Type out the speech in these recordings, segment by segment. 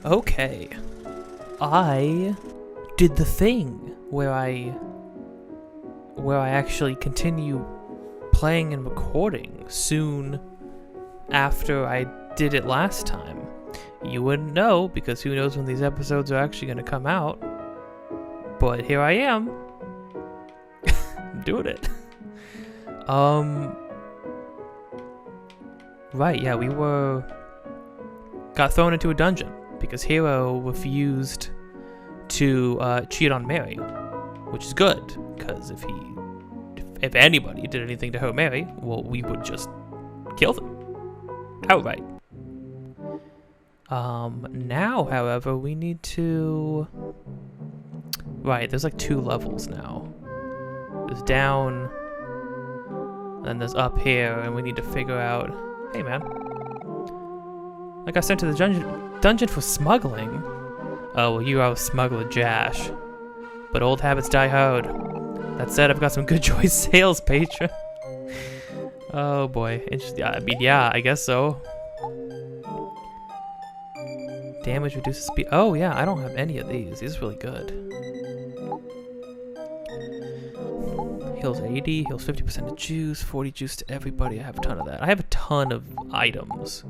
Okay. I did the thing where I actually continue playing and recording soon after I did it last time. You wouldn't know because who knows when these episodes are actually going to come out. But here I am. I'm doing it. Right, yeah, we got thrown into a dungeon because Hero refused to cheat on Mary, which is good, because if anybody did anything to hurt Mary, well, we would just kill them outright. Now, however, we need to... Right, there's like 2 levels now. There's down, and there's up here, and we need to figure out... Hey, man. I got sent to the dungeon for smuggling. Oh, well, you are smuggler Jash. But old habits die hard. That said, I've got some good choice sales, patron. Oh, boy. Interesting. I mean, yeah, I guess so. Damage reduces speed. Oh, yeah, I don't have any of these. These are really good. Heals 80, heals 50% of juice, 40 juice to everybody. I have a ton of that. I have a ton of items,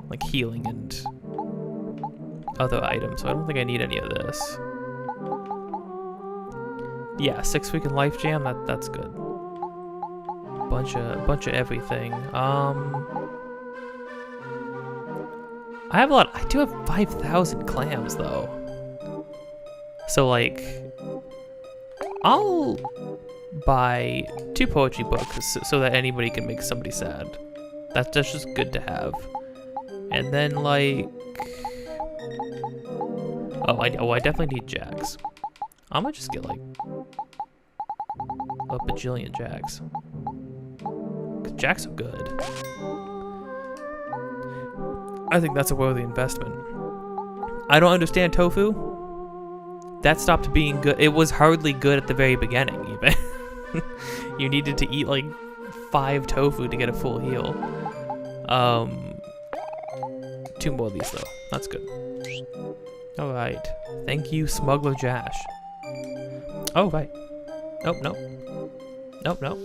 like healing and other items, so I don't think I need any of this. Yeah, 6 freaking life jam, that's good. Bunch of everything. I have a lot. I do have 5,000 clams though. So like, I'll buy 2 poetry books so that anybody can make somebody sad. That's just good to have. And then like, I definitely need jacks. I might just get like a bajillion jacks. 'Cause jacks are good. I think that's a worthy investment. I don't understand tofu. That stopped being good. It was hardly good at the very beginning, even. You needed to eat like 5 tofu to get a full heal. 2 more of these though. That's good. Alright. Thank you, Smuggler Jash. Oh, right. Nope, nope. Nope, nope.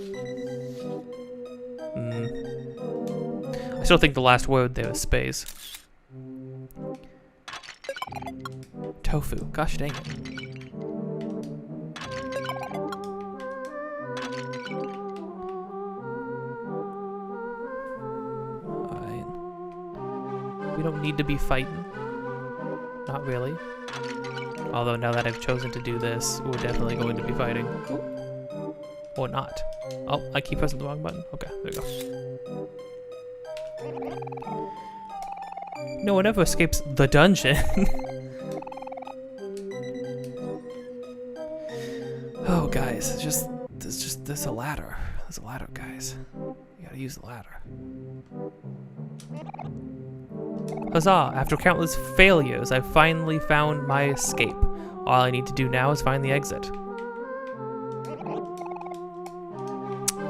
I still think the last word there is space. Tofu. Gosh dang it. Alright. We don't need to be fighting. Not really. Although now that I've chosen to do this, we're definitely going to be fighting. Or not. Oh, I keep pressing the wrong button. Okay, there we go. No one ever escapes the dungeon. Oh, guys, there's a ladder. There's a ladder, guys. You gotta use the ladder. Huzzah! After countless failures, I've finally found my escape. All I need to do now is find the exit.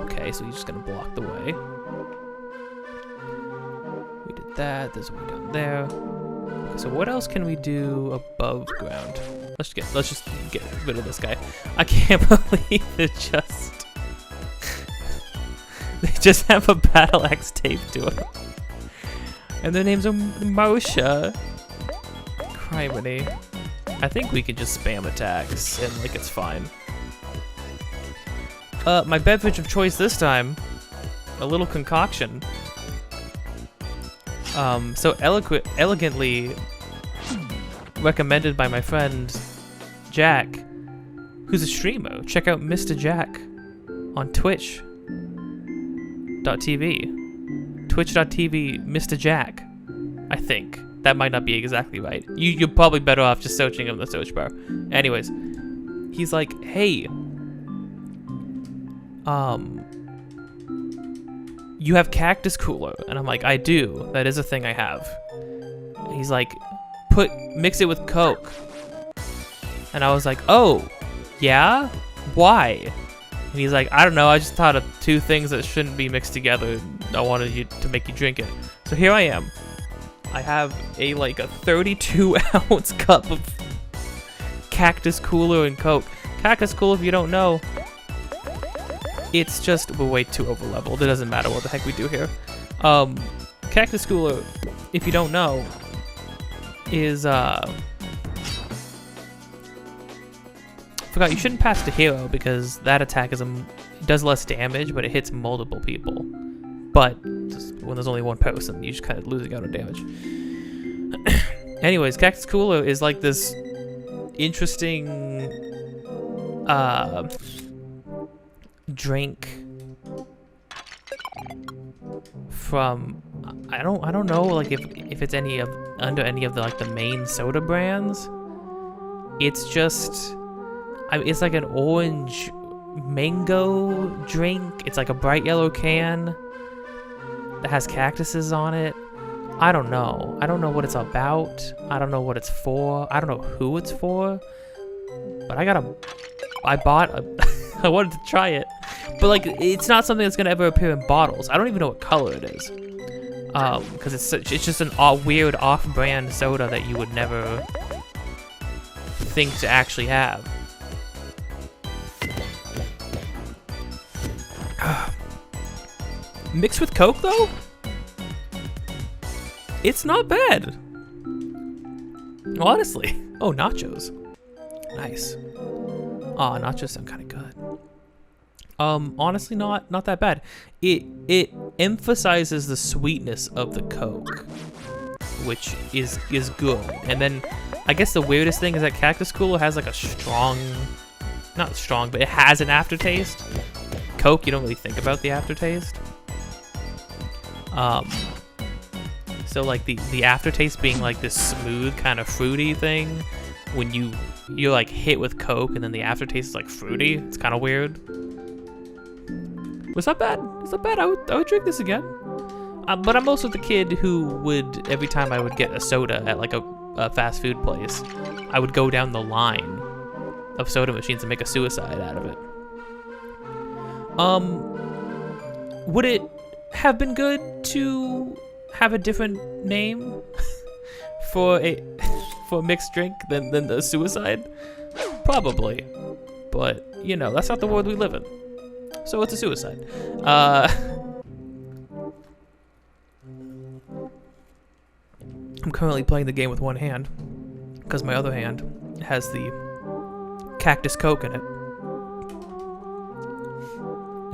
Okay, so you're just gonna block the way. We did that. There's a way down there. Okay, so what else can we do above ground? Let's just get rid of this guy. I can't believe it just they just have a battle axe taped to it. And their names are Marsha. Criminy. I think we can just spam attacks and like it's fine. My beverage of choice this time, a little concoction. So elegantly recommended by my friend Jack, who's a streamer. Check out Mr. Jack on Twitch.tv. Twitch.tv, Mr. Jack. I think. That might not be exactly right. You're probably better off just searching him in the search bar. Anyways, he's like, hey, you have cactus cooler? And I'm like, I do. That is a thing I have. And he's like, mix it with Coke. And I was like, oh, yeah? Why? And he's like, I don't know, I just thought of 2 things that shouldn't be mixed together. I wanted you to make you drink it. So here I am. I have like a 32-ounce cup of Cactus Cooler and Coke. Cactus Cooler, if you don't know, it's just, we're way too over leveled. It doesn't matter what the heck we do here. Cactus Cooler, if you don't know, is forgot you shouldn't pass to hero because that attack is does less damage, but it hits multiple people. But just when there's only one person, you just kind of losing out on damage. Anyways, Cactus Cooler is like this interesting drink from I don't know like if it's any of under any of the like the main soda brands. It's just it's like an orange mango drink. It's like a bright yellow can that has cactuses on it. I don't know. I don't know what it's about. I don't know what it's for. I don't know who it's for. But I wanted to try it. But like it's not something that's gonna ever appear in bottles. I don't even know what color it is. Because it's just an weird off-brand soda that you would never think to actually have. Mixed with Coke though, it's not bad. Honestly. Oh, nachos. Nice. Oh, nachos sound kind of good. Honestly, not that bad. It emphasizes the sweetness of the Coke, which is good. And then I guess the weirdest thing is that Cactus Cooler has like a strong, not strong, but it has an aftertaste. Coke, you don't really think about the aftertaste. So like the aftertaste being like this smooth kind of fruity thing when you're like hit with Coke and then the aftertaste is like fruity. It's kind of weird. It's not bad. It's not bad. I would drink this again. But I'm also the kid who would, every time I would get a soda at like a fast food place, I would go down the line of soda machines and make a suicide out of it. Would it have been good to have a different name for a mixed drink than the suicide? Probably, but you know that's not the world we live in, so it's a suicide. I'm currently playing the game with one hand because my other hand has the Cactus Coke in it.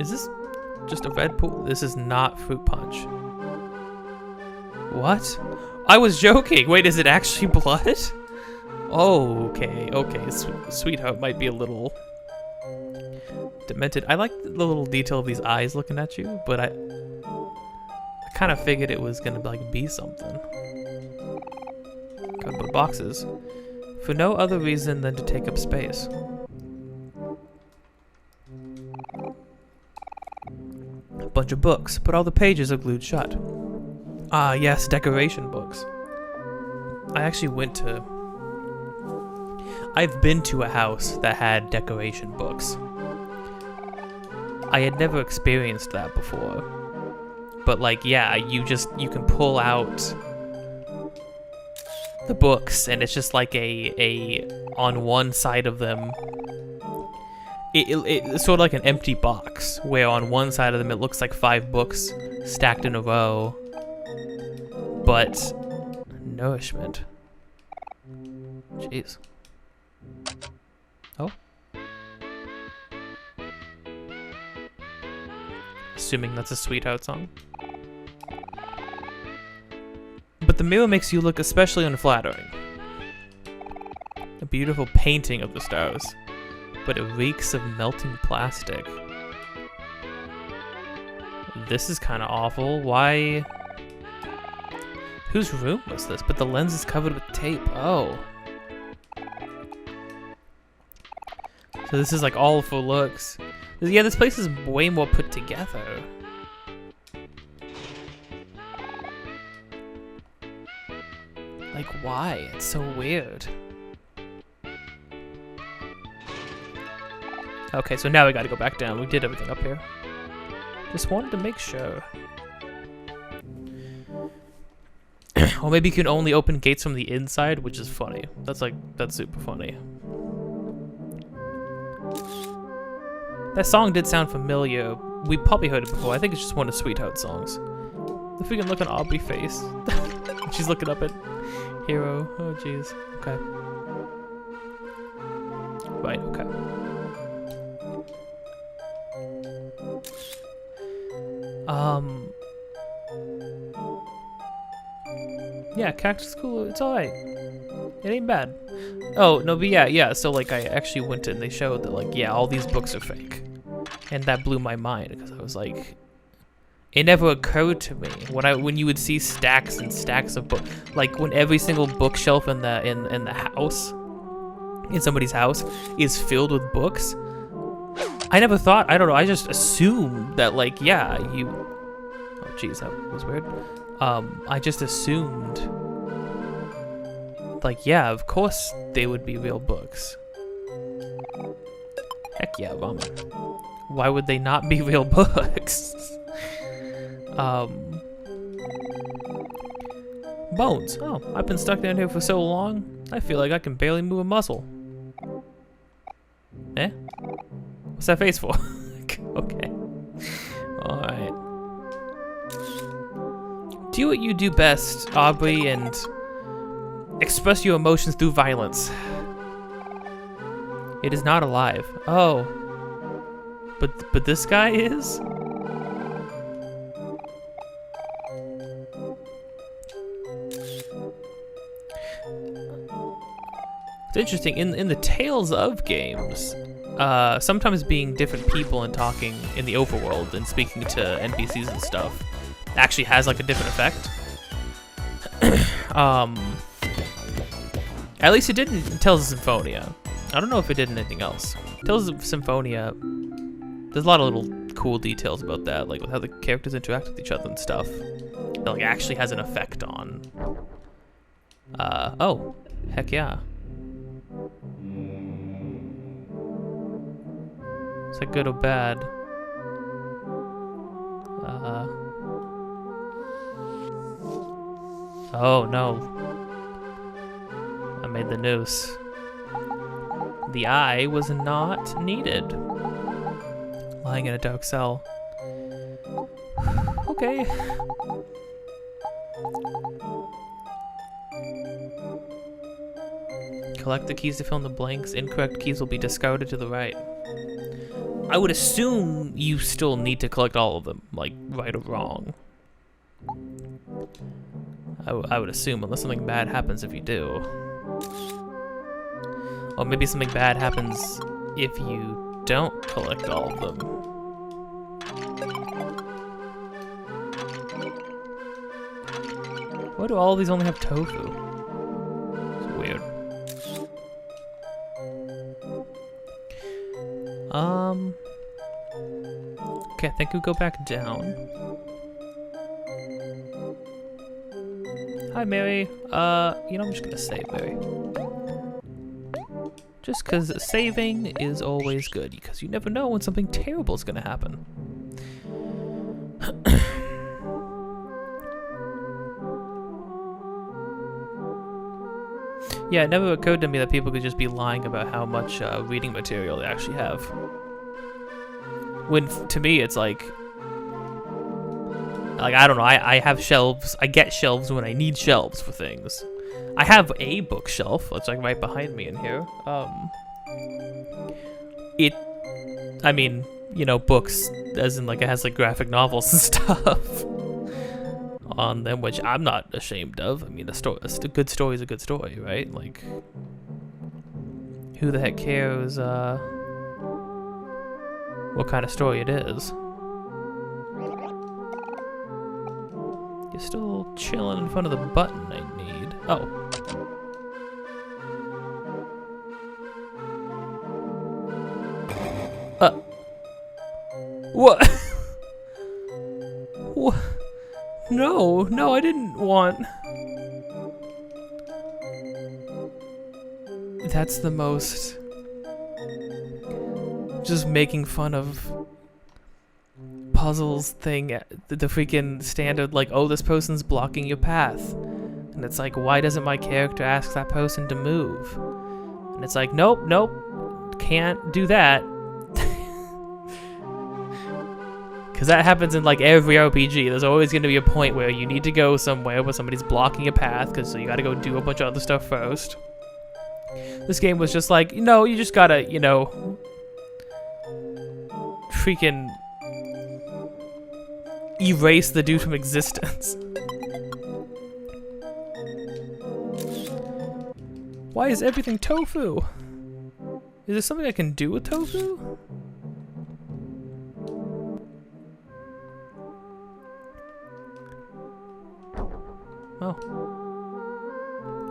Is this just a red pool? This is not fruit punch. What? I was joking. Wait, is it actually blood? Oh, okay. Sweetheart might be a little demented. I like the little detail of these eyes looking at you, but I kind of figured it was gonna like be something. Cardboard boxes. For no other reason than to take up space. A bunch of books, but all the pages are glued shut. Ah, yes, decoration books. I've been to a house that had decoration books. I had never experienced that before. But like, yeah, you can pull out the books and it's just like on one side of them, it's sort of like an empty box where on one side of them it looks like 5 books stacked in a row. But nourishment. Jeez. Oh. Assuming that's a Sweetheart song. But the mirror makes you look especially unflattering. A beautiful painting of the stars, but it reeks of melting plastic. This is kind of awful. Why? Whose room was this? But the lens is covered with tape. Oh. So this is like all for looks. Yeah, this place is way more put together. Like, why? It's so weird. Okay, so now we gotta go back down. We did everything up here. Just wanted to make sure. Or maybe you can only open gates from the inside, which is funny. That's super funny. That song did sound familiar. We probably heard it before. I think it's just one of Sweetheart's songs. The freaking look on Aubrey face. She's looking up at Hero. Oh, jeez. Okay. Right, okay. Yeah, Cactus is cool. It's alright. It ain't bad. Oh, no, but yeah. So, like, I actually went and they showed that, like, yeah, all these books are fake. And that blew my mind, because I was like... It never occurred to me when you would see stacks and stacks of books, like when every single bookshelf in the house, in somebody's house, is filled with books. I never thought, I don't know, I just assumed that, like, yeah, you... Oh, jeez, that was weird. I just assumed, like, yeah, of course they would be real books. Heck yeah, ramen. Why would they not be real books? Bones. Oh, I've been stuck down here for so long, I feel like I can barely move a muscle. Eh? What's that face for? Okay. Alright. Do what you do best, Aubrey, and express your emotions through violence. It is not alive. Oh. But this guy is? It's interesting, in the Tales of games, sometimes being different people and talking in the overworld and speaking to NPCs and stuff actually has like a different effect. At least it did in Tales of Symphonia. I don't know if it did in anything else. Tales of Symphonia, there's a lot of little cool details about that, like with how the characters interact with each other and stuff. That like actually has an effect on. Oh, heck yeah. Is that good or bad? Oh no. I made the noose. The eye was not needed. Lying in a dark cell. Okay. Collect the keys to fill in the blanks. Incorrect keys will be discarded to the right. I would assume you still need to collect all of them, like, right or wrong. I would assume, unless something bad happens if you do. Or maybe something bad happens if you don't collect all of them. Why do all of these only have tofu? It's weird. Okay, I think we go back down. Hi, Mary. You know, I'm just gonna save Mary. Just because saving is always good, because you never know when something terrible is gonna happen. Yeah, it never occurred to me that people could just be lying about how much reading material they actually have. When, to me, it's like, I don't know, I have shelves, I get shelves when I need shelves for things. I have a bookshelf, that's like right behind me in here. I mean, you know, books, as in like it has like graphic novels and stuff on them, which I'm not ashamed of. I mean, a good story is a good story, right? Like, who the heck cares what kind of story it is? You're still chilling in front of the button I need. Oh. What? What? No, I didn't want... That's the most... Just making fun of puzzles thing, the freaking standard, like, oh, this person's blocking your path. And it's like, why doesn't my character ask that person to move? And it's like, nope, nope, can't do that. Because that happens in like every RPG. There's always going to be a point where you need to go somewhere where somebody's blocking a path, because so you got to go do a bunch of other stuff first. This game was just like, no, you just gotta, you know, freaking erase the dude from existence. Why is everything tofu? Is there something I can do with tofu? Oh.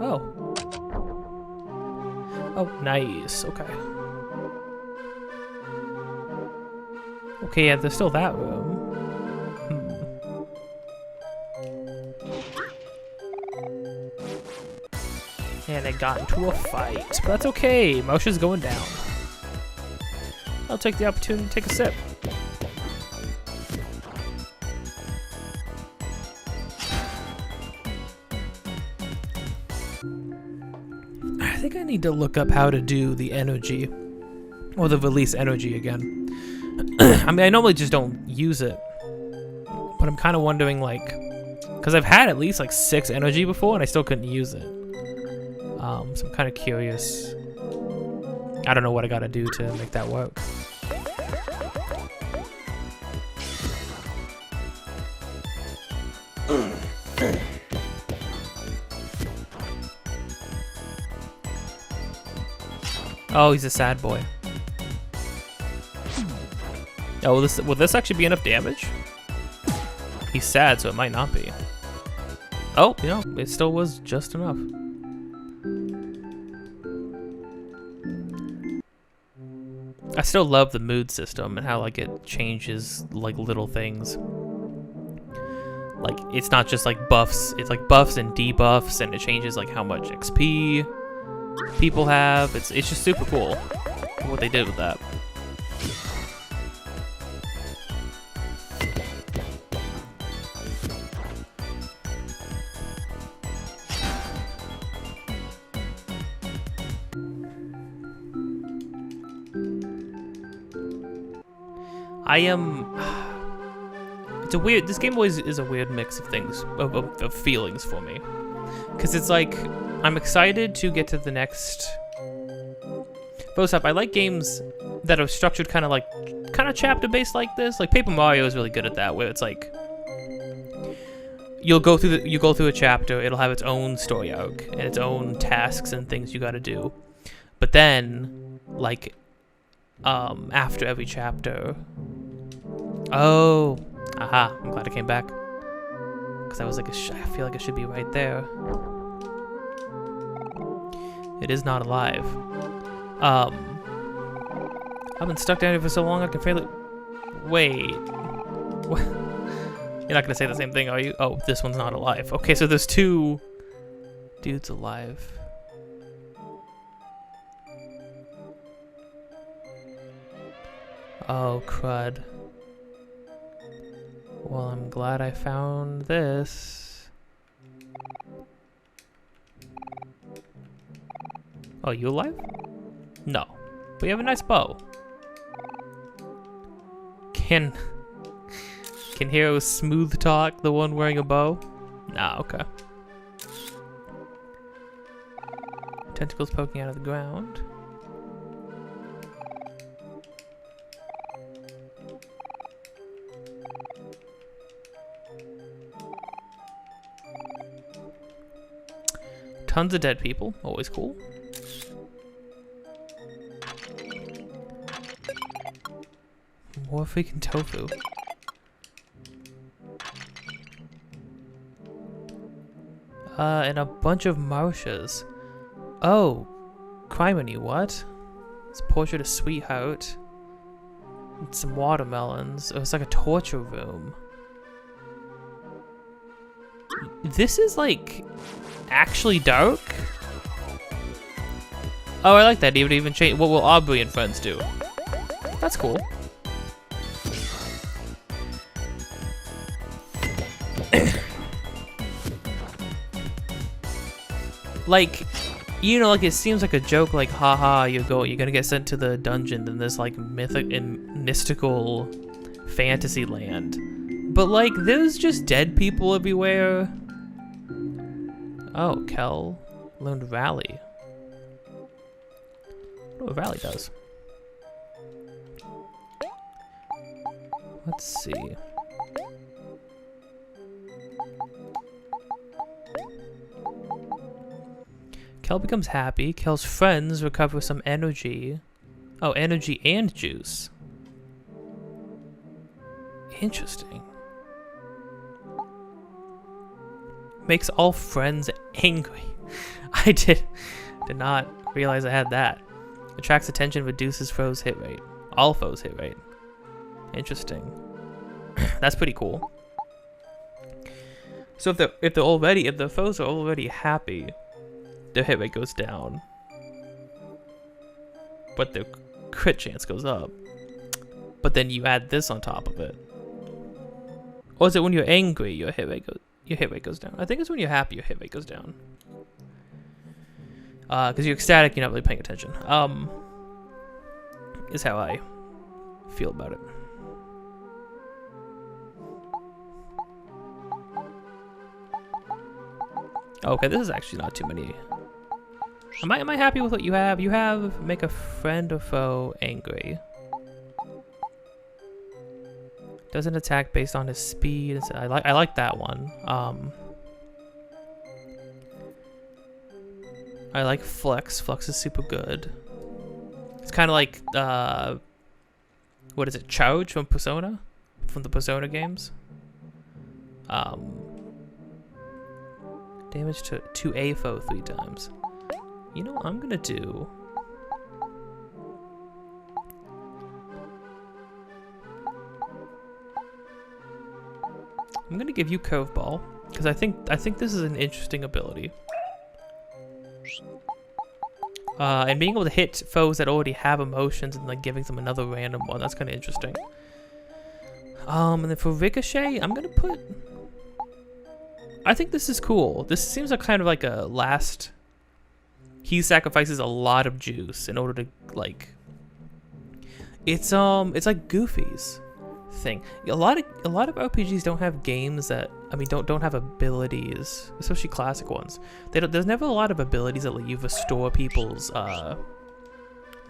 Oh. Oh, nice. Okay. Okay, yeah, there's still that room. And it got into a fight. But that's okay. Moshe's going down. I'll take the opportunity to take a sip. I think I need to look up how to do the energy. Or the release energy again. I mean, I normally just don't use it. But I'm kind of wondering, like... Because I've had at least, like, 6 energy before, and I still couldn't use it. So I'm kind of curious. I don't know what I gotta do to make that work. Oh, he's a sad boy. Oh, will this actually be enough damage? He's sad, so it might not be. Oh, you know, it still was just enough. I still love the mood system and how like it changes like little things. Like it's not just like buffs, it's like buffs and debuffs, and it changes like how much XP people have. It's just super cool what they did with that. It's a weird, this game always is a weird mix of things, of feelings for me. Because it's like, I'm excited to get to the next... First up, I like games that are structured kind of chapter-based like this. Like Paper Mario is really good at that, where it's like, you go through a chapter, it'll have its own story arc, and its own tasks and things you gotta do. But then, like, after every chapter... Oh, aha, I'm glad I came back. Because I was like, I feel like it should be right there. It is not alive. I've been stuck down here for so long I can feel it. Wait. What? You're not going to say the same thing, are you? Oh, this one's not alive. Okay, so there's 2 dudes alive. Oh, crud. Well, I'm glad I found this. Oh, you alive? No. But you have a nice bow. Can Hero smooth talk the one wearing a bow? Nah, okay. Tentacles poking out of the ground. Tons of dead people, always cool. More freaking tofu. And a bunch of marshes. Oh, criminy, what? It's Portrait of Sweetheart. And some watermelons. It was like a torture room. This is like actually dark. Oh, I like that. It would even change. What will Aubrey and friends do? That's cool. like, you know, like it seems like a joke, like, haha, you're gonna get sent to the dungeon in this like mystical fantasy land. But like, there's just dead people everywhere. Oh, Kel learned Rally. I don't know what Rally does. Let's see. Kel becomes happy. Kel's friends recover some energy. Oh, energy and juice. Interesting. Makes all friends angry. I did not realize I had that. Attracts attention, reduces foes' hit rate. All foes' hit rate. Interesting. That's pretty cool. So if the foes are already happy, their hit rate goes down, but their crit chance goes up. But then you add this on top of it. Or is it when you're angry your hit rate goes down? I think it's when you're happy your hit rate goes down. Because you're ecstatic, you're not really paying attention. Is how I feel about it. Okay, this is actually not too many. Am I happy with what you have? You have make a friend or foe angry. Doesn't attack based on his speed. I like that one. I like Flex. Flex is super good. It's kind of like what is it? Charge from Persona, from the Persona games. Damage to a foe 3 times. You know what I'm gonna do? I'm gonna give you Curveball because I think this is an interesting ability. And being able to hit foes that already have emotions and like giving them another random one, that's kind of interesting. And then for Ricochet, I'm gonna put. I think this is cool. This seems like kind of like a last. He sacrifices a lot of juice in order to like. It's like Goofy's thing. A lot of RPGs don't have games that don't have abilities, especially classic ones. There's never a lot of abilities that let you restore people's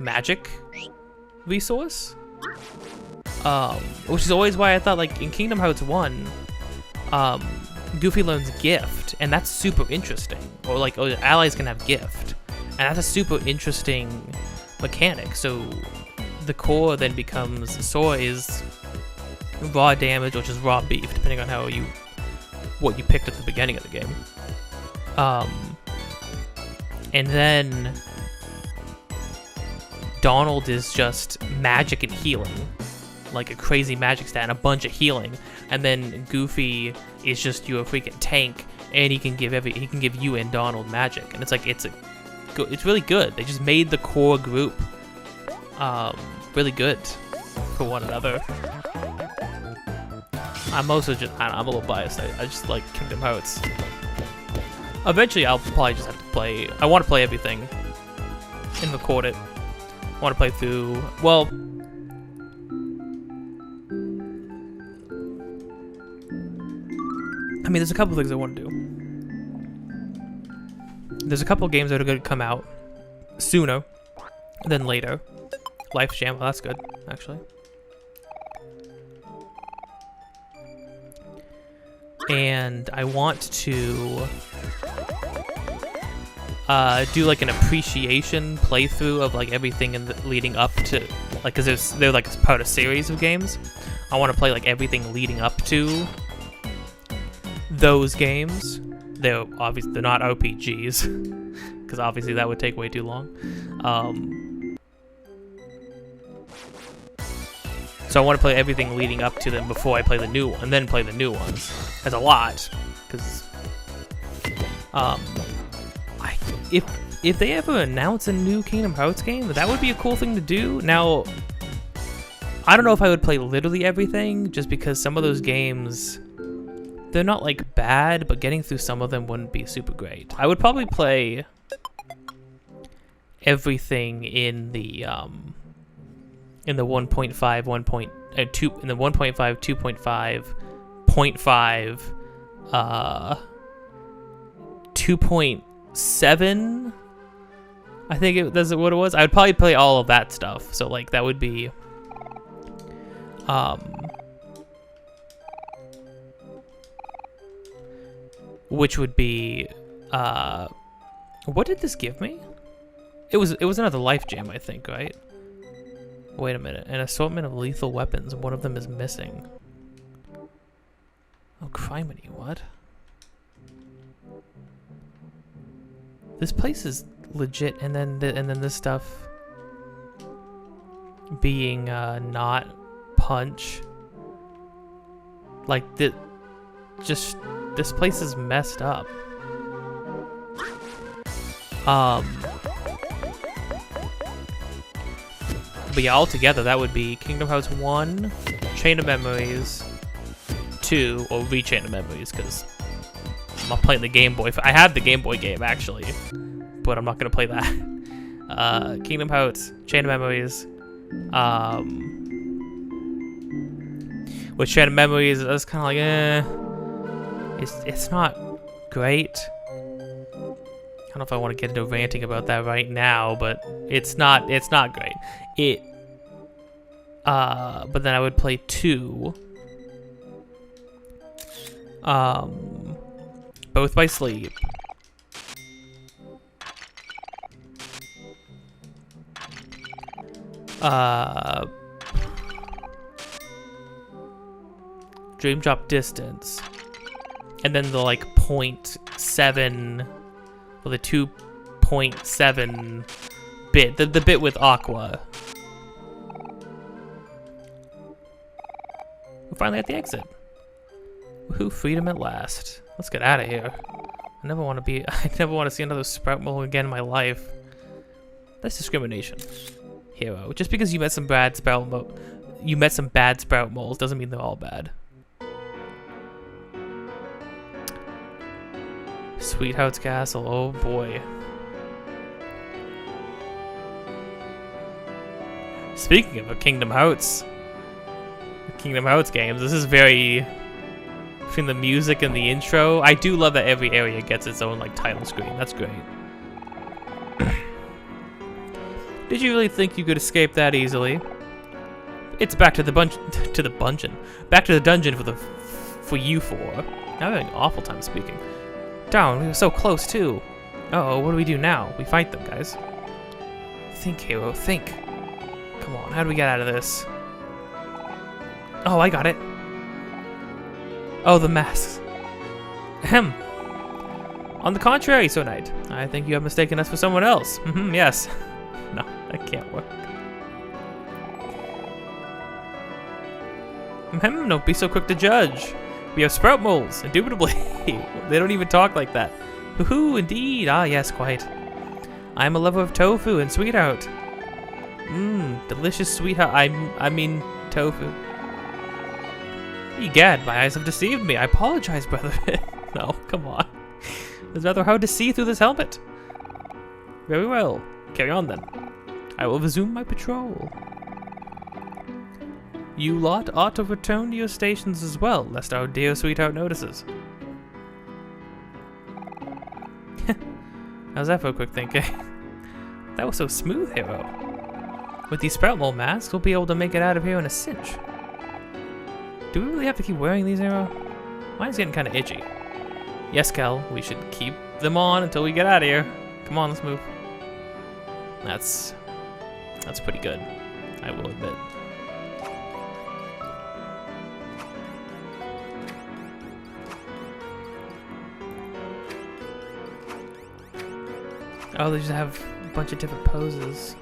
magic resource. Which is always why I thought like in Kingdom Hearts 1, Goofy learns Gift, and that's super interesting. Or like allies can have Gift, and that's a super interesting mechanic. So the core then becomes Soy's raw damage, which is raw beef, depending on what you picked at the beginning of the game. And then Donald is just magic and healing, like a crazy magic stat and a bunch of healing. And then Goofy is just you a freaking tank, and he can give you and Donald magic, and it's like it's really good. They just made the core group really good for one another. I'm also just I'm a little biased. I just like Kingdom Hearts. Eventually, I'll probably just have to play. I want to play everything and record it. I want to play through. Well, I mean, there's a couple things I want to do. There's a couple games that are going to come out sooner than later. Life Jam, well, that's good, actually. And I want to do like an appreciation playthrough of like everything leading up to, like, because they're like part of a series of games. I want to play like everything leading up to those games. They're not RPGs, because obviously that would take way too long. So I want to play everything leading up to them before I play the new one, and then play the new ones. That's a lot, because if they ever announce a new Kingdom Hearts game, that would be a cool thing to do. Now, I don't know if I would play literally everything, just because some of those games, they're not like bad, but getting through some of them wouldn't be super great. I would probably play everything in the 1.5, 1.2, in the 1.5, 2.5, 0.5, 2.7. I think that's what it was. I would probably play all of that stuff. So like that would be which would be what did this give me? It was another life gem, I think, right? Wait a minute. An assortment of lethal weapons. One of them is missing. Oh, criminy, what? This place is legit, and then this stuff being not punch. Like this place is messed up. But yeah, altogether that would be Kingdom Hearts 1, Chain of Memories, 2, or Rechain of Memories, because I'm not playing the Game Boy. I have the Game Boy game actually, but I'm not gonna play that. Kingdom Hearts, Chain of Memories, with Chain of Memories, it's kind of like, it's not great. I don't know if I want to get into ranting about that right now, but it's not great. But then I would play 2. Both by sleep. Dream Drop Distance. And then the like 0.7, well, the 2.7 bit, the bit with Aqua. We're finally at the exit. Woohoo, freedom at last. Let's get out of here. I never want to see another Sprout Mole again in my life. That's discrimination, hero. Just because you met some bad Sprout Moles doesn't mean they're all bad. Sweetheart's Castle, oh boy. Speaking of Kingdom Hearts games, this is very, between the music and the intro, I do love that every area gets its own like title screen. That's great. Did you really think you could escape that easily? It's back to the back to the dungeon for you four. I'm having an awful time speaking. Darn, we were so close too. Uh-oh, what do we do now? We fight them, guys. Think, hero, think. Come on, how do we get out of this? Oh, I got it. Oh, the masks. Ahem. On the contrary, Sir Knight, I think you have mistaken us for someone else. Yes. No, that can't work. Don't be so quick to judge. We have Sprout Moles, indubitably. They don't even talk like that. Hoo-hoo, indeed. Ah, yes, quite. I am a lover of tofu and sweetheart. Delicious sweetheart. I mean, tofu. Egad, my eyes have deceived me. I apologize, brother. No, come on. It's rather hard to see through this helmet. Very well. Carry on, then. I will resume my patrol. You lot ought to return to your stations as well, lest our dear sweetheart notices. How's that for a quick thinking? That was so smooth, hero. With these Sprout Mole masks, we'll be able to make it out of here in a cinch. Do we really have to keep wearing these, hero? Mine's getting kind of itchy. Yes, Kel, we should keep them on until we get out of here. Come on, let's move. That's pretty good, I will admit. Oh, they just have a bunch of different poses.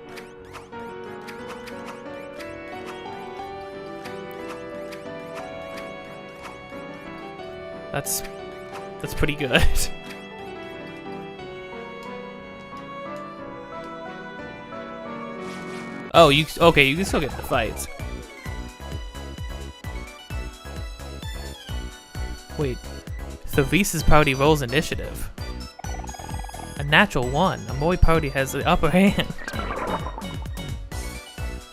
That's pretty good. Oh, okay, you can still get the fights. Wait, Reese's party rolls initiative. A natural 1. Omori party has the upper hand.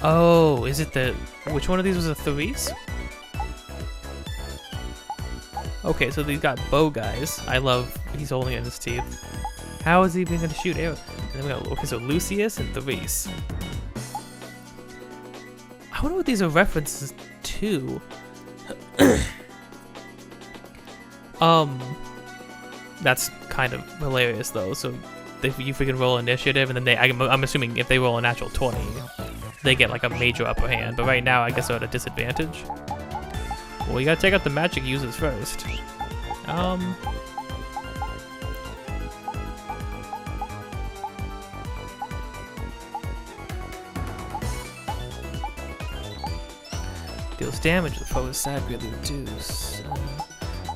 Oh, is it the... Which one of these was a Therese? Okay, so these got bow guys. I love... He's holding it in his teeth. How is he even going to shoot arrows? And then we got... Okay, so Lucius and Therese. I wonder what these are references to. That's kind of hilarious though. So if you freaking roll initiative, and then I'm assuming if they roll a natural 20, they get like a major upper hand. But right now, I guess they're at a disadvantage. Well, you gotta take out the magic users first. Deals damage. The foe is sad, greatly reduce.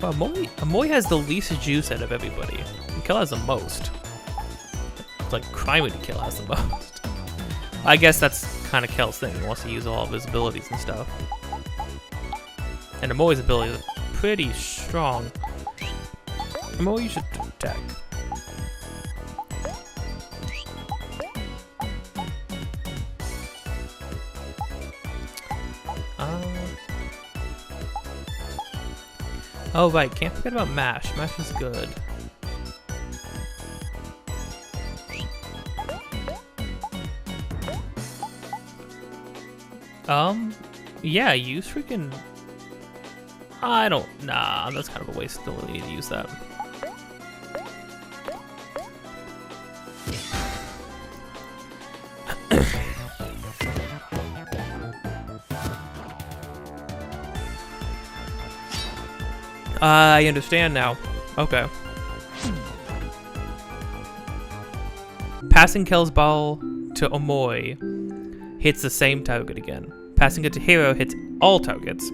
Well, Omori has the least juice out of everybody. Kill has the most. It's like Criminy Kill has the most. I guess that's kind of Kel's thing. He wants to use all of his abilities and stuff. And Omori's abilities are pretty strong. Omori, you should attack. Oh right, can't forget about Mash. Mash is good. Yeah, use freaking... Nah, that's kind of a waste. Don't really need to use that. I understand now. Okay. Passing Kel's ball to Omori hits the same target again. Passing it to Hero hits all targets.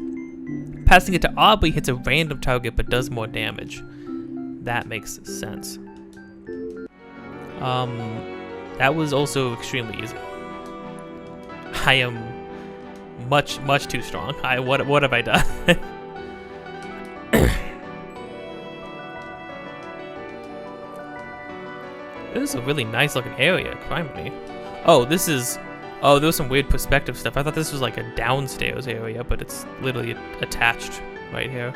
Passing it to Aubrey hits a random target but does more damage. That makes sense. That was also extremely easy. I am much too strong. What have I done? This is a really nice looking area, Criminy. Oh, this is... Oh, there was some weird perspective stuff. I thought this was like a downstairs area, but it's literally attached right here.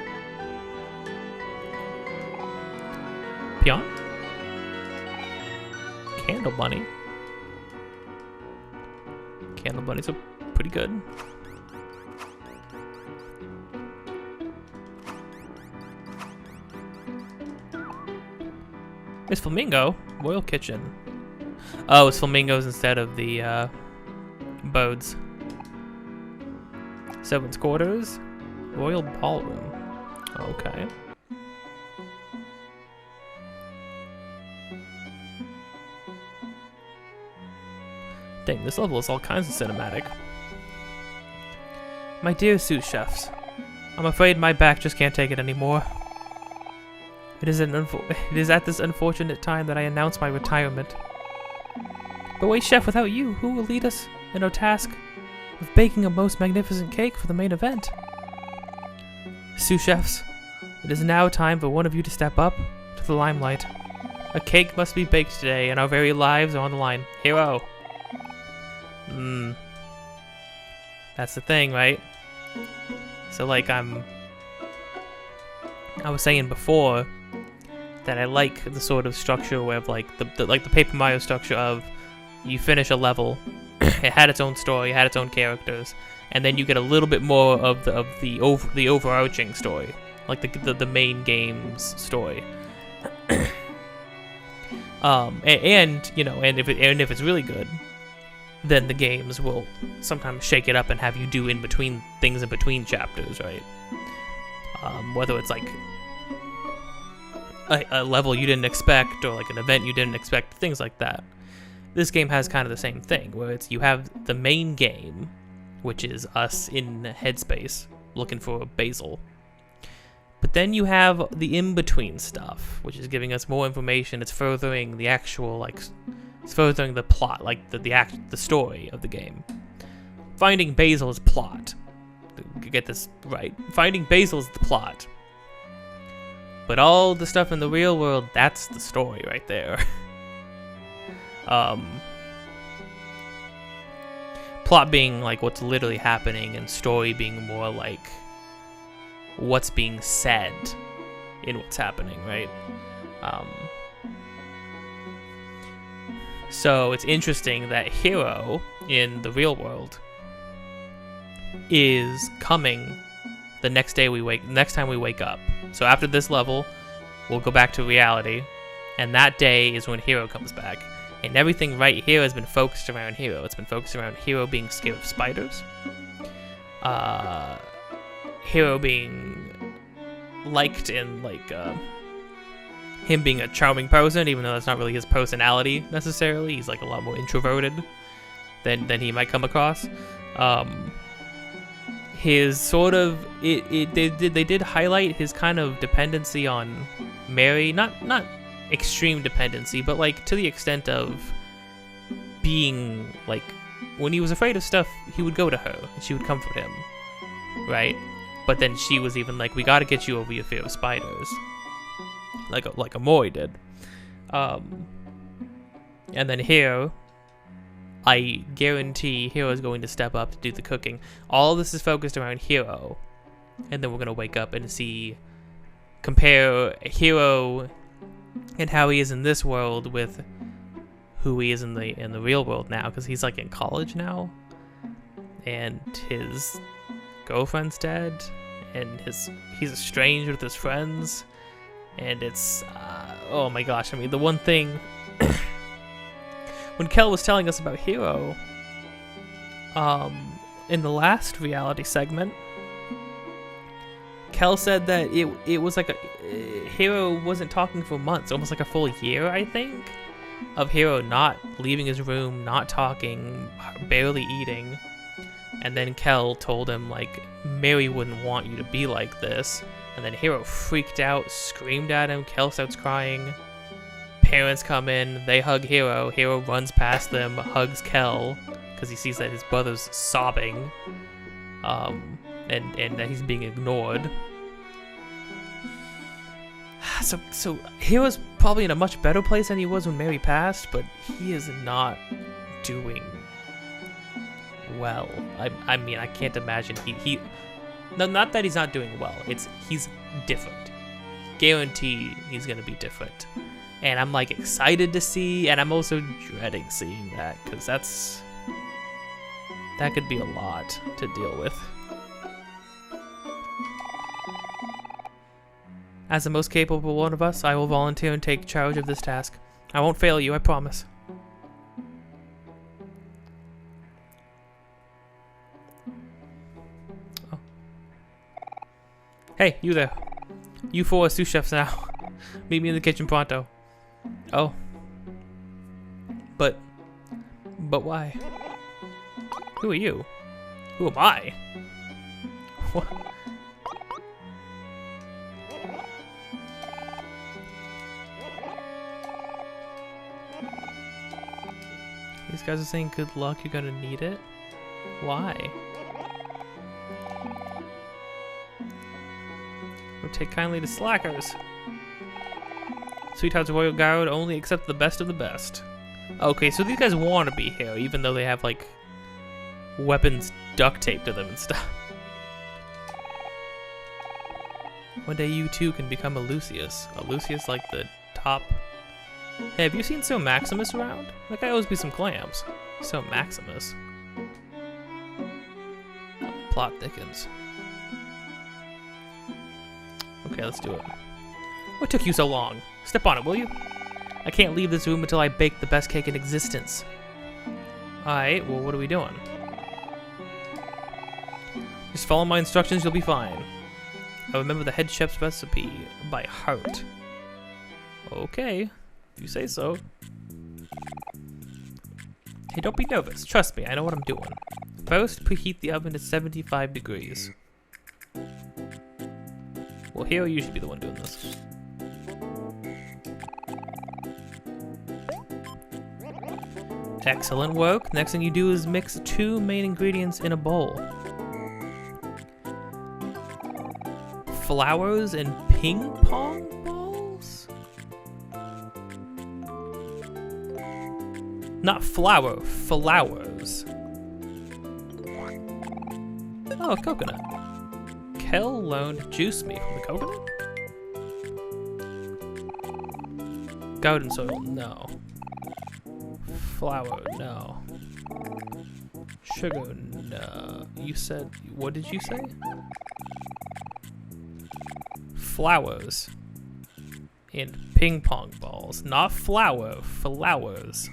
Peon? Candle Bunny. Candle Bunnies are pretty good. It's Flamingo. Royal Kitchen. Oh, it's flamingos instead of the bodes. Seven's Quarters. Royal Ballroom. Okay. Dang, this level is all kinds of cinematic. My dear sous chefs, I'm afraid my back just can't take it anymore. It is at this unfortunate time that I announce my retirement. But wait, chef, without you, who will lead us in our task of baking a most magnificent cake for the main event? Sous chefs, it is now time for one of you to step up to the limelight. A cake must be baked today, and our very lives are on the line. Hero! That's the thing, right? So, like, I was saying before that I like the sort of structure where, like the Paper Mario structure of you finish a level, it had its own story, it had its own characters, and then you get a little bit more of the overarching story, like the main game's story. And you know, and if it's really good, then the games will sometimes shake it up and have you do things in between chapters, right? Whether it's like a level you didn't expect, or like an event you didn't expect, things like that. This game has kind of the same thing, where you have the main game, which is us in Headspace looking for Basil. But then you have the in-between stuff, which is giving us more information. It's furthering the actual, like, it's furthering the plot, like the story of the game. Finding Basil is plot. Get this right. Finding Basil is the plot. But all the stuff in the real world, that's the story right there. Plot being like what's literally happening, and story being more like what's being said in what's happening, right? So it's interesting that Hero in the real world is coming the next time we wake up. So after this level, we'll go back to reality, and that day is when Hero comes back. And everything right here has been focused around Hero. It's been focused around Hero being scared of spiders, Hero being liked and like him being a charming person, even though that's not really his personality necessarily. He's like a lot more introverted than he might come across. His sort of they did highlight his kind of dependency on Mary, not extreme dependency, but like to the extent of being like when he was afraid of stuff, he would go to her and she would comfort him, right? But then she was even like, we got to get you over your fear of spiders, like Omori did. And then here, I guarantee Hero's going to step up to do the cooking. All of this is focused around Hero, and then we're gonna wake up and compare Hero and how he is in this world with who he is in the real world now, because he's like in college now, and his girlfriend's dead, and he's estranged with his friends, and it's oh my gosh. I mean, the one thing when Kel was telling us about Hero in the last reality segment, Kel said that it was like Hero wasn't talking for months, almost like a full year, I think, of Hero not leaving his room, not talking, barely eating. And then Kel told him, like, Mary wouldn't want you to be like this. And then Hero freaked out, screamed at him. Kel starts crying. Parents come in, they hug Hero. Hero runs past them, hugs Kel, because he sees that his brother's sobbing, and that he's being ignored. So Hero's probably in a much better place than he was when Mary passed, but he is not doing well. I mean, I can't imagine no, not that he's not doing well. He's different. Guarantee he's gonna be different. And I'm like excited to see, and I'm also dreading seeing that, because that could be a lot to deal with. As the most capable one of us, I will volunteer and take charge of this task. I won't fail you, I promise. Oh. Hey, you there. You four are sous chefs now. Meet me in the kitchen pronto. Oh. But why? Who are you? Who am I? What? These guys are saying good luck, you're gonna need it? Why? Or take kindly to slackers. Sweetheart's Royal Guard only accept the best of the best. Okay, so these guys want to be here, even though they have, like, weapons duct taped to them and stuff. One day you too can become a Lucius. A Lucius like the top. Hey, have you seen So Maximus around? That guy owes me some clams. So Maximus. Plot thickens. Okay, let's do it. What took you so long? Step on it, will you? I can't leave this room until I bake the best cake in existence. Alright, well, what are we doing? Just follow my instructions, you'll be fine. I remember the head chef's recipe by heart. Okay, if you say so. Hey, don't be nervous. Trust me, I know what I'm doing. First, preheat the oven to 75 degrees. Well, Hero, you should be the one doing this. Excellent work. Next thing you do is mix 2 main ingredients in a bowl. Flowers and ping pong Not flower, flowers. Oh, coconut. Kel loaned juice me from the coconut? Garden soil, no. Flour, no. Sugar, no. You said, what did you say? Flowers. And ping pong balls. Not flour, flowers.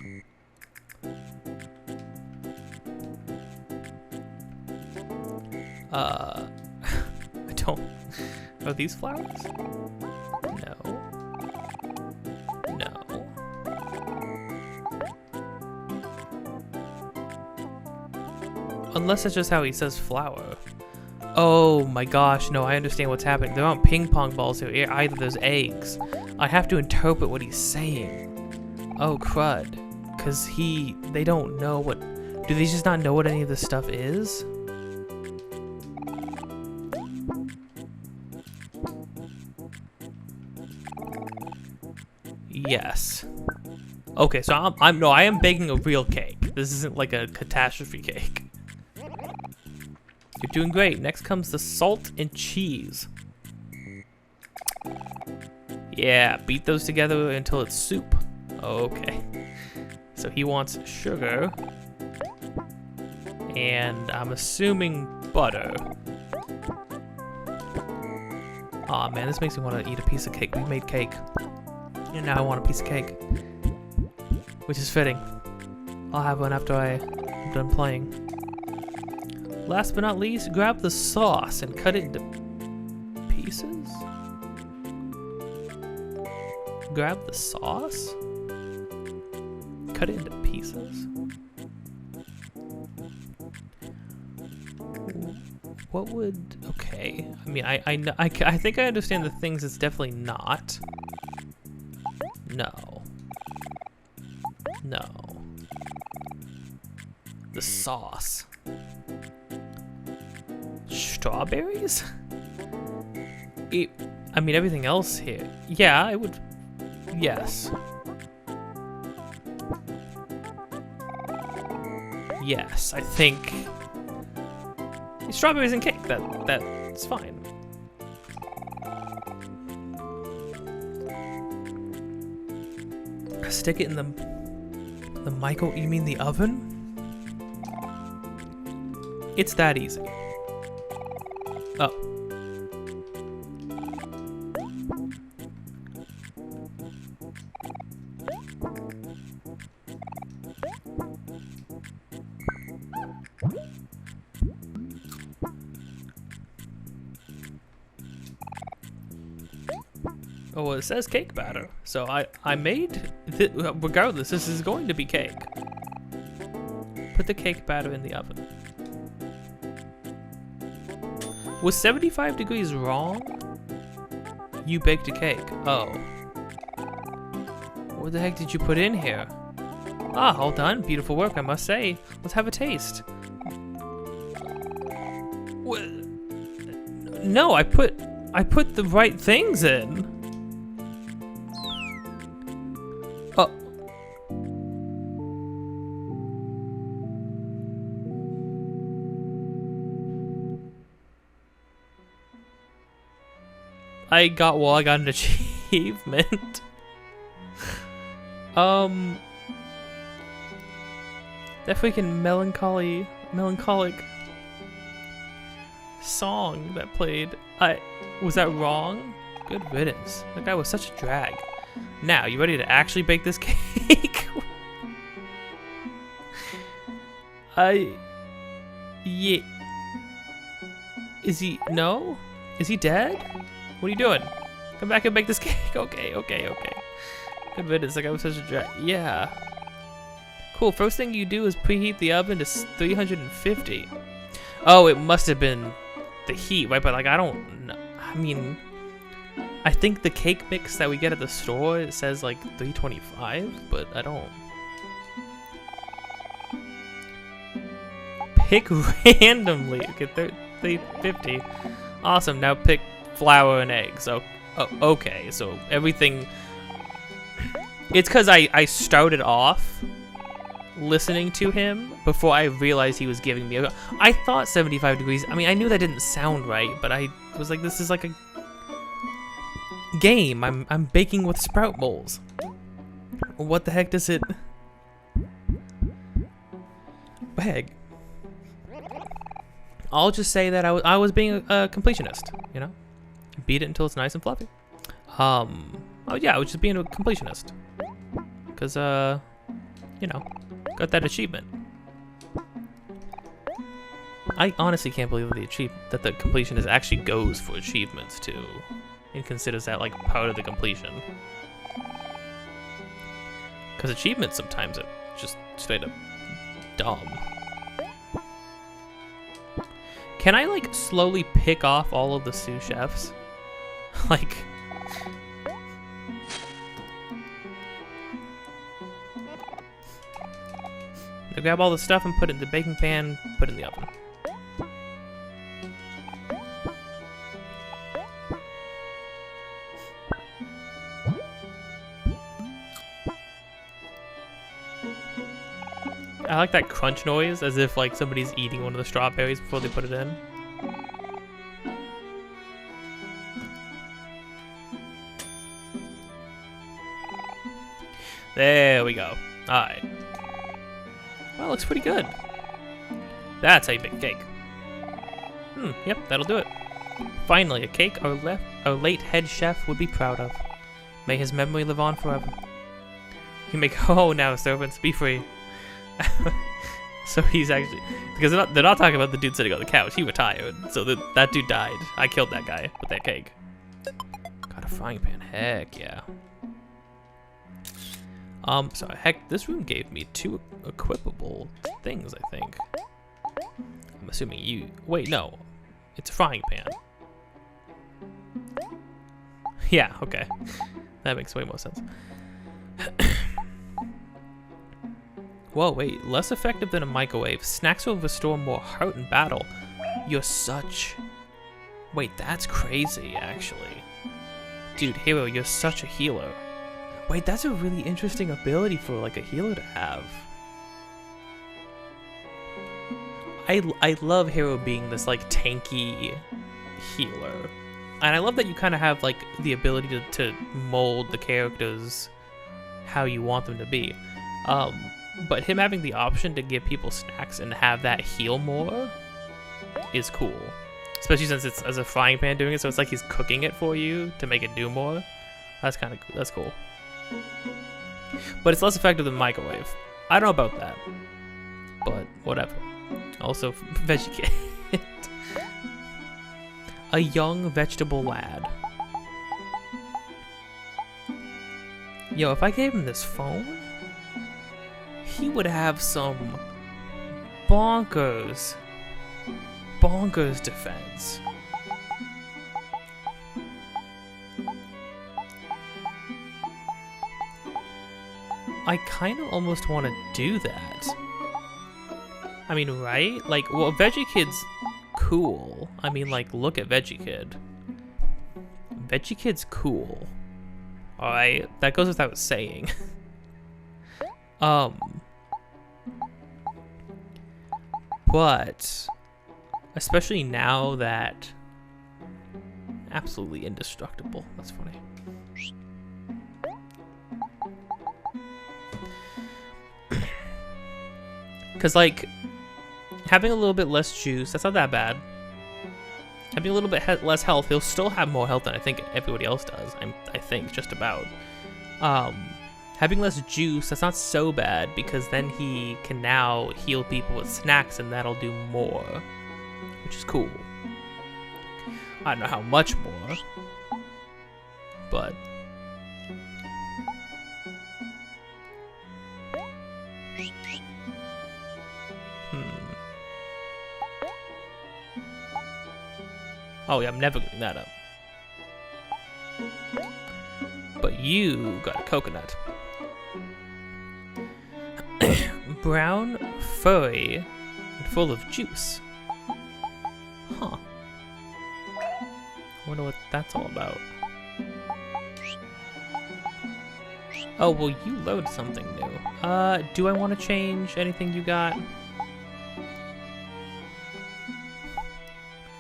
I don't... Are these flowers? No. No. Unless that's just how he says flower. Oh my gosh, no, I understand what's happening. There aren't ping pong balls here either, there's eggs. I have to interpret what he's saying. Oh crud. Cause they don't know what, do they just not know what any of this stuff is? Yes. Okay, so I am baking a real cake. This isn't like a catastrophe cake. You're doing great. Next comes the salt and cheese. Yeah, beat those together until it's soup. Okay. So he wants sugar. And I'm assuming butter. Aw, man, this makes me want to eat a piece of cake. We made cake. And now I want a piece of cake. Which is fitting. I'll have one after I'm done playing. Last but not least, grab the sauce and cut it into pieces? Grab the sauce? Cut it into pieces? What would... Okay. I mean, I think I understand the things it's definitely not. No. No. The sauce. Strawberries? I mean, everything else here. Yeah, it would... Yes. Yes, I think... Strawberries and cake, that's fine. Stick it in the micro, you mean the oven? It's that easy. Oh. Oh, well, it says cake batter. So I made, regardless, this is going to be cake. Put the cake batter in the oven. Was 75 degrees wrong? You baked a cake. Oh. What the heck did you put in here? Ah, all done. Beautiful work, I must say. Let's have a taste. What? No, I put the right things in. Oh. I got an achievement. That freaking melancholic song that played. Was that wrong? Good riddance. That guy was such a drag. Now, you ready to actually bake this cake? Yeah. Is he, no? Is he dead? What are you doing? Come back and bake this cake. Okay. Good riddance, like I was such a drag. Yeah. Cool, first thing you do is preheat the oven to 350. Oh, it must have been the heat, right? But like, I don't know. I mean, I think the cake mix that we get at the store, it says like 325, but I don't. Pick randomly. Okay, 350. Awesome, now pick flour and eggs. Oh, okay, so everything... It's because I started off listening to him before I realized he was giving me I thought 75 degrees. I mean, I knew that didn't sound right, but I was like, this is like a game. I'm baking with sprout bowls. What the heck does it beg? I'll just say that I was being a completionist, you know? Beat it until it's nice and fluffy. Oh yeah, I was just being a completionist. Cause you know, got that achievement. I honestly can't believe that the completionist actually goes for achievements too, and considers that like part of the completion. Cause achievements sometimes are just straight up dumb. Can I like slowly pick off all of the sous chefs? Like, I grab all the stuff and put it in the baking pan, put it in the oven. I like that crunch noise, as if like somebody's eating one of the strawberries before they put it in. There we go. Alright. Well, looks pretty good. That's how you bake a cake. Yep, that'll do it. Finally, a cake our late head chef would be proud of. May his memory live on forever. You may go now, servants, be free. So he's actually, because they're not talking about the dude sitting on the couch. He retired, so that dude died. I killed that guy with that cake. Got a frying pan, heck yeah. So heck, this room gave me 2 equipable things, I think. I'm assuming you, wait, no. It's a frying pan. Yeah, okay. That makes way more sense. Whoa, wait, less effective than a microwave. Snacks will restore more heart in battle. You're such... Wait, that's crazy, actually. Dude, Hero, you're such a healer. Wait, that's a really interesting ability for, like, a healer to have. I love Hero being this, like, tanky healer. And I love that you kind of have, like, the ability to mold the characters how you want them to be. But him having the option to give people snacks and have that heal more is cool. Especially since it's as a frying pan doing it, so it's like he's cooking it for you to make it do more. That's kind of cool. That's cool. But it's less effective than microwave. I don't know about that, but whatever. Also, veggie kid. A young vegetable lad. Yo, if I gave him this phone, he would have some bonkers defense. I kind of almost want to do that. I mean, right? Like, well, Veggie Kid's cool. I mean, like, look at Veggie Kid. Veggie Kid's cool. Alright, that goes without saying. But especially now that absolutely indestructible. That's funny. Because, like, having a little bit less juice, that's not that bad. Having a little bit less health, he'll still have more health than I think everybody else does. I think, just about. Having less juice, that's not so bad, because then he can now heal people with snacks, and that'll do more. Which is cool. I don't know how much more, but... Oh yeah, I'm never giving that up. But you got a coconut. Brown, furry, and full of juice. Huh. I wonder what that's all about. Oh, well, you load something new. Do I want to change anything you got?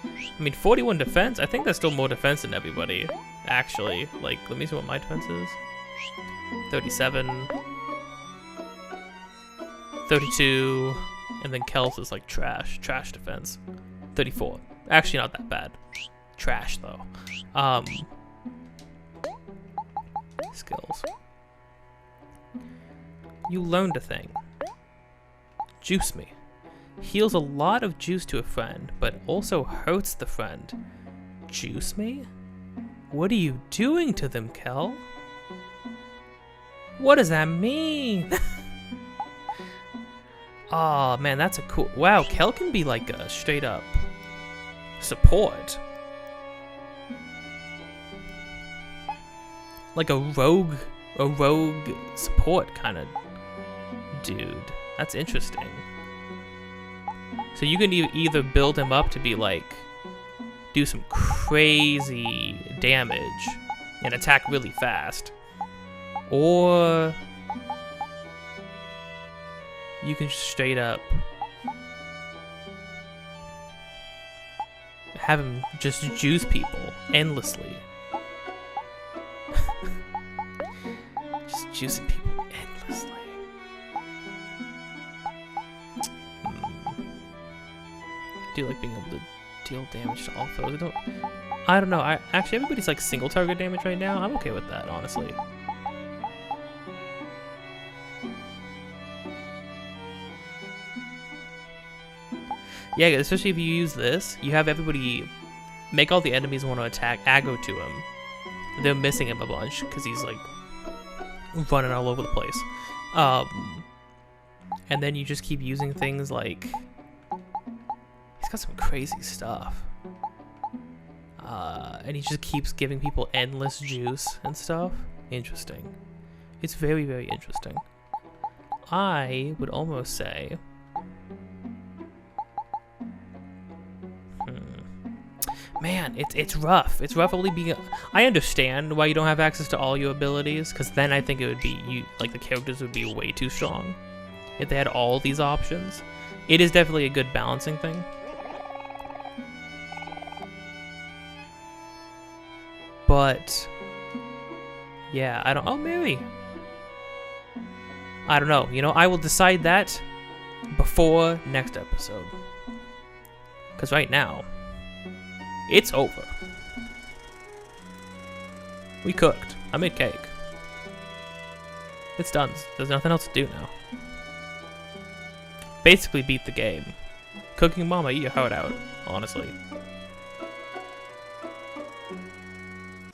I mean, 41 defense? I think that's still more defense than everybody, actually. Like, let me see what my defense is. 37. 32. And then Kel's is like trash defense. 34. Actually, not that bad. Trash, though. Skills. You learned a thing. Juice me. Heals a lot of juice to a friend, but also hurts the friend. Juice me? What are you doing to them, Kel? What does that mean? Oh man, that's a cool... Wow, Kel can be like a straight up support. Like a rogue support kind of dude. That's interesting. So you can either build him up to be like, do some crazy damage and attack really fast, or you can straight up have him just juice people endlessly. Just juicing people endlessly. Do you like being able to deal damage to all foes? I don't know. Actually, everybody's like single target damage right now. I'm okay with that, honestly. Yeah, especially if you use this, you have everybody make all the enemies want to attack aggro to him. They're missing him a bunch because he's like running all over the place. And then you just keep using things like, he's got some crazy stuff. And he just keeps giving people endless juice and stuff. Interesting. It's very, very interesting. I would almost say... Man, it's rough. It's rough only being... I understand why you don't have access to all your abilities, because then I think it would be... like, the characters would be way too strong if they had all these options. It is definitely a good balancing thing. But... yeah, I don't... Oh, Mary! I don't know. You know, I will decide that before next episode. Because right now... it's over. We cooked. I made cake. It's done. There's nothing else to do now. Basically beat the game. Cooking mama, eat your heart out, honestly.